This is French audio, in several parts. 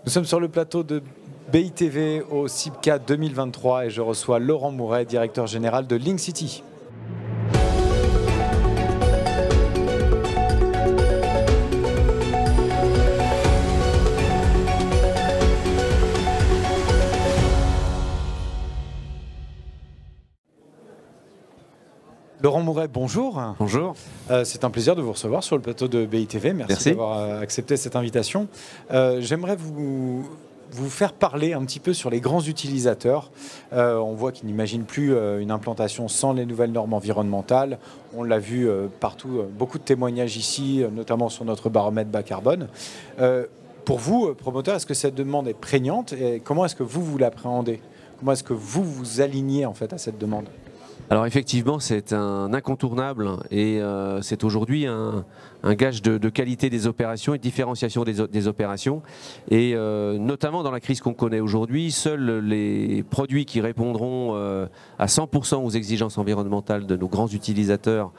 Nous sommes sur le plateau de BITV au CIBCA 2023 et je reçois Laurent Mouret, directeur général de Link City. Laurent Mouret, bonjour. Bonjour. C'est un plaisir de vous recevoir sur le plateau de BITV. Merci d'avoir accepté cette invitation. J'aimerais vous faire parler un petit peu sur les grands utilisateurs. On voit qu'ils n'imaginent plus une implantation sans les nouvelles normes environnementales. On l'a vu partout, beaucoup de témoignages ici, notamment sur notre baromètre bas carbone. Pour vous, promoteurs, est-ce que cette demande est prégnante et comment est-ce que vous l'appréhendez? Comment est-ce que vous vous alignez en fait à cette demande? Alors effectivement, c'est un incontournable et c'est aujourd'hui un gage de qualité des opérations et de différenciation des opérations. Et notamment dans la crise qu'on connaît aujourd'hui, seuls les produits qui répondront à 100% aux exigences environnementales de nos grands utilisateurs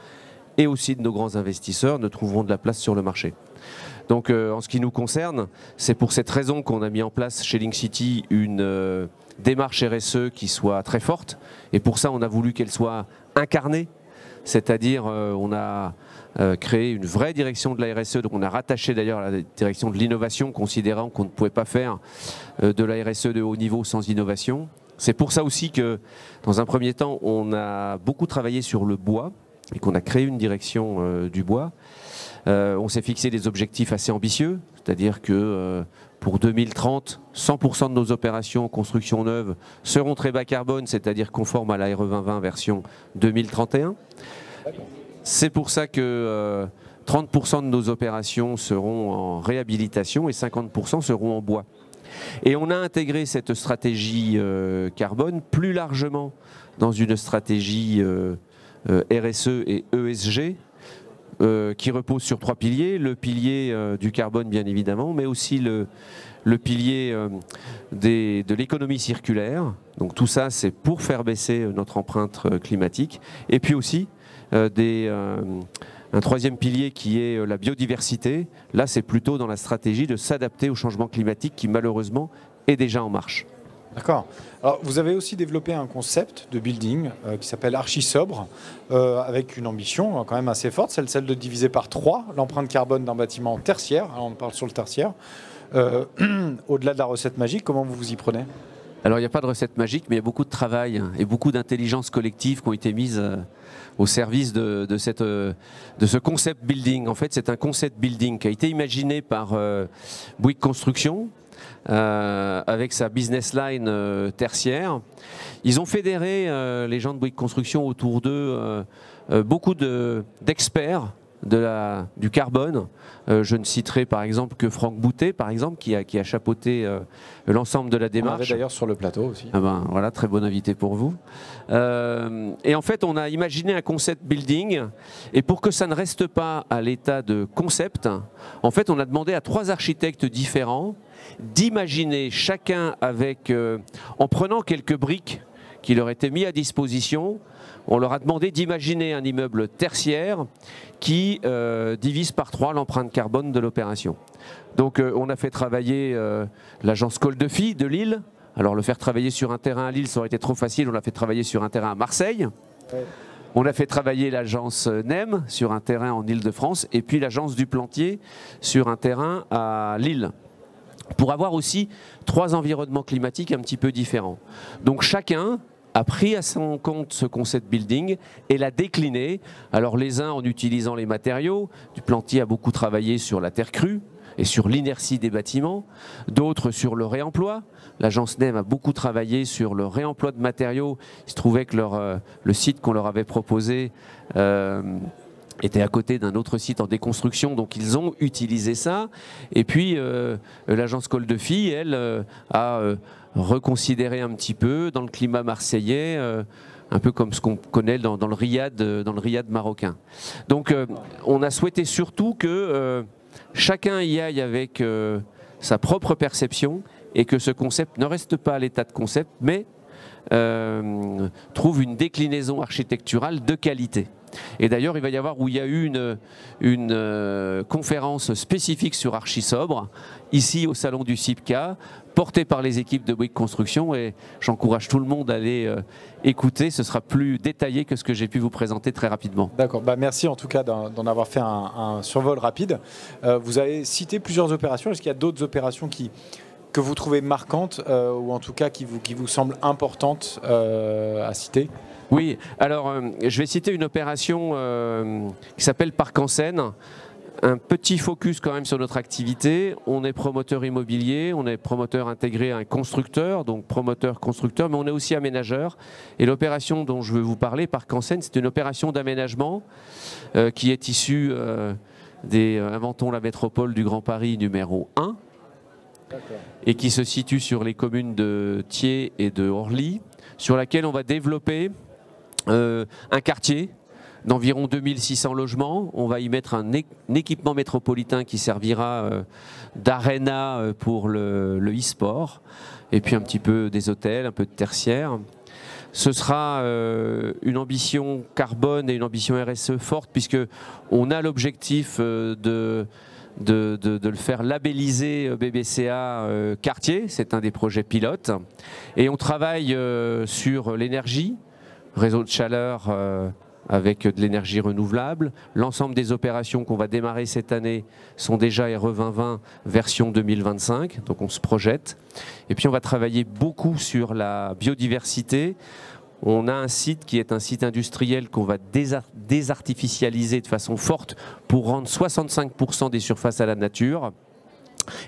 et aussi de nos grands investisseurs ne trouveront de la place sur le marché. Donc en ce qui nous concerne, c'est pour cette raison qu'on a mis en place chez Link City une démarche RSE qui soit très forte, et pour ça on a voulu qu'elle soit incarnée, c'est-à-dire on a créé une vraie direction de la RSE, donc on a rattaché d'ailleurs à la direction de l'innovation, considérant qu'on ne pouvait pas faire de la RSE de haut niveau sans innovation. C'est pour ça aussi que dans un premier temps on a beaucoup travaillé sur le bois et qu'on a créé une direction du bois. On s'est fixé des objectifs assez ambitieux, c'est-à-dire que pour 2030, 100% de nos opérations en construction neuve seront très bas carbone, c'est-à-dire conformes à la RE 2020 version 2031. C'est pour ça que 30% de nos opérations seront en réhabilitation et 50% seront en bois. Et on a intégré cette stratégie carbone plus largement dans une stratégie RSE et ESG, qui repose sur 3 piliers, le pilier du carbone bien évidemment, mais aussi le pilier de l'économie circulaire. Donc tout ça c'est pour faire baisser notre empreinte climatique, et puis aussi un troisième pilier qui est la biodiversité. Là c'est plutôt dans la stratégie de s'adapter au changement climatique qui malheureusement est déjà en marche. D'accord. Alors, vous avez aussi développé un concept de building qui s'appelle Archi-Sobre, avec une ambition quand même assez forte, celle de diviser par 3 l'empreinte carbone d'un bâtiment tertiaire. Alors, on parle sur le tertiaire. Au-delà de la recette magique, comment vous vous y prenez? Alors, il n'y a pas de recette magique, mais il y a beaucoup de travail et beaucoup d'intelligence collective qui ont été mises au service de ce concept building. En fait, c'est un concept building qui a été imaginé par Bouygues Construction, avec sa business line tertiaire. Ils ont fédéré les gens de Bouygues Construction autour d'eux, beaucoup d'experts du carbone. Je ne citerai par exemple que Franck Boutet, par exemple, qui a chapeauté l'ensemble de la démarche. On avait d'ailleurs sur le plateau aussi. Ah ben, voilà, très bon invité pour vous. Et en fait, on a imaginé un concept building, et pour que ça ne reste pas à l'état de concept, en fait, on a demandé à 3 architectes différents d'imaginer chacun en prenant quelques briques qui leur étaient mis à disposition. On leur a demandé d'imaginer un immeuble tertiaire qui divise par 3 l'empreinte carbone de l'opération. Donc on a fait travailler l'agence Col-de-Fille de Lille. Alors le faire travailler sur un terrain à Lille, ça aurait été trop facile, on l'a fait travailler sur un terrain à Marseille. Ouais. On a fait travailler l'agence NEM sur un terrain en Île-de-France, et puis l'agence du Plantier sur un terrain à Lille, pour avoir aussi 3 environnements climatiques un petit peu différents. Donc chacun a pris à son compte ce concept building et l'a décliné. Alors les uns en utilisant les matériaux, du Plantier a beaucoup travaillé sur la terre crue et sur l'inertie des bâtiments, d'autres sur le réemploi. L'agence NEM a beaucoup travaillé sur le réemploi de matériaux. Il se trouvait que le site qu'on leur avait proposé était à côté d'un autre site en déconstruction, donc ils ont utilisé ça. Et puis l'agence Col-de-Fille, elle, a reconsidéré un petit peu dans le climat marseillais, un peu comme ce qu'on connaît dans le riad marocain. Donc on a souhaité surtout que chacun y aille avec sa propre perception, et que ce concept ne reste pas à l'état de concept, mais trouve une déclinaison architecturale de qualité. Et d'ailleurs, il va y avoir, où il y a eu une conférence spécifique sur Archisobre, ici au salon du CIPCA, portée par les équipes de Bouygues Construction, et j'encourage tout le monde à aller écouter. Ce sera plus détaillé que ce que j'ai pu vous présenter très rapidement. D'accord, merci en tout cas d'en avoir fait un survol rapide. Vous avez cité plusieurs opérations. Est-ce qu'il y a d'autres opérations que vous trouvez marquantes ou en tout cas qui vous semblent importantes à citer? Oui, alors je vais citer une opération qui s'appelle Parc en Seine. Un petit focus quand même sur notre activité. On est promoteur immobilier, on est promoteur intégré à un constructeur, donc promoteur-constructeur, mais on est aussi aménageur. Et l'opération dont je veux vous parler, Parc en Seine, c'est une opération d'aménagement qui est issue des Inventons la métropole du Grand Paris numéro 1 et qui se situe sur les communes de Thiers et de Orly, sur laquelle on va développer un quartier d'environ 2600 logements. On va y mettre un équipement métropolitain qui servira d'aréna pour le e-sport, et puis un petit peu des hôtels, un peu de tertiaire. Ce sera une ambition carbone et une ambition RSE forte, puisqu'on a l'objectif de le faire labelliser BBCA quartier. C'est un des projets pilotes. Et on travaille sur l'énergie, réseau de chaleur avec de l'énergie renouvelable. L'ensemble des opérations qu'on va démarrer cette année sont déjà RE 2020 version 2025, donc on se projette. Et puis on va travailler beaucoup sur la biodiversité. On a un site qui est un site industriel qu'on va désartificialiser de façon forte pour rendre 65% des surfaces à la nature.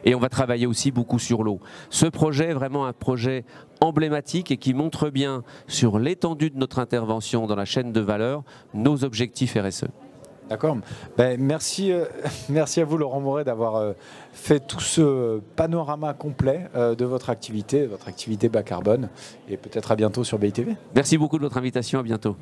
Et on va travailler aussi beaucoup sur l'eau. Ce projet est vraiment un projet emblématique et qui montre bien sur l'étendue de notre intervention dans la chaîne de valeur nos objectifs RSE. D'accord. Merci à vous Laurent Moret d'avoir fait tout ce panorama complet de votre activité bas carbone, et peut-être à bientôt sur BITV. Merci beaucoup de votre invitation, à bientôt.